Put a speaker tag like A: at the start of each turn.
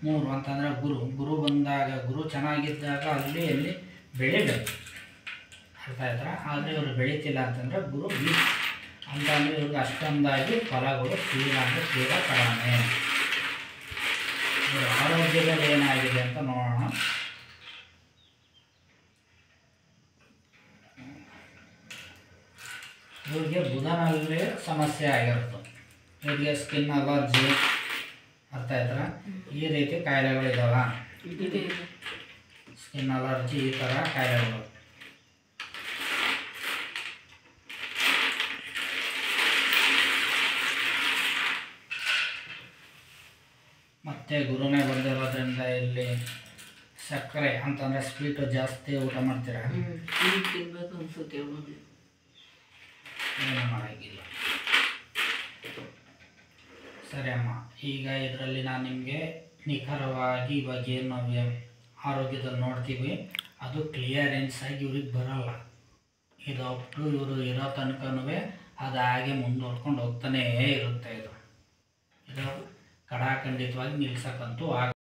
A: ಮೂರು ಅಂತಂದರೆ ಗುರು ಬಂದಾಗ ಗುರು ಚೆನ್ನಾಗಿದ್ದಾಗ ಅಲ್ಲಿ ಬೆಳಿಬೇಕು, ಅರ್ಥ ಆಯ್ತಾ. ಆದರೆ ಇವರು ಬೆಳೀತಿಲ್ಲ ಅಂತಂದರೆ ಗುರು ವೀಕ್ ಅಂತಂದರೆ ಇವ್ರಿಗೆ ಅಷ್ಟೊಂದಾಗಿ ಫಲಗಳು ತೀರಾ ಕಡಿಮೆ. ಇವ್ರ ಆರೋಗ್ಯದಲ್ಲಿ ಏನಾಗಿದೆ ಅಂತ ನೋಡೋಣ. ಇವ್ರಿಗೆ ಬುಧನಲ್ಲಿ ಸಮಸ್ಯೆ ಆಗಿರುತ್ತೆ, ಇವ್ರಿಗೆ ಸ್ಕಿನ್ ಅಲರ್ಜಿ, ಅರ್ಥ ಆಯ್ತಾ. ಈ ರೀತಿ ಕಾಯಿಲೆಗಳಿದಾವ, ಸ್ಕಿನ್ ಅಲರ್ಜಿ ಈ ಥರ ಕಾಯಿಲೆಗಳು. ಮತ್ತು ಗುರುನೇ ಬಂದಿರೋದ್ರಿಂದ ಇಲ್ಲಿ ಸಕ್ಕರೆ ಅಂತಂದರೆ ಸ್ವೀಟು ಜಾಸ್ತಿ ಊಟ ಮಾಡ್ತೀರಾ,
B: ತಿನ್ಬೇಕು ಅನ್ಸುತ್ತೆ,
A: ಏನೂ ಮಾಡೋಂಗಿಲ್ಲ. ಸರಿ ಅಮ್ಮ, ಈಗ ಇದರಲ್ಲಿ ನಾನು ನಿಮಗೆ ನಿಖರವಾಗಿ ಇವಾಗ ಏನು ನಾವು ಆರೋಗ್ಯದಲ್ಲಿ ನೋಡ್ತೀವಿ ಅದು ಕ್ಲಿಯರೆನ್ಸ್ ಆಗಿ ಇವ್ರಿಗೆ ಬರೋಲ್ಲ. ಇದು ಅಪ್ ಟು ಇವರು ಇರೋ ತನಕನೂ ಅದು ಹಾಗೆ ಮುಂದುವರ್ಕೊಂಡು ಹೋಗ್ತಾನೇ ಇರುತ್ತೆ. ಇದು ಕಡಾಖಂಡಿತವಾಗಿ ನಿಲ್ಸಕ್ಕಂತೂ ಆಗ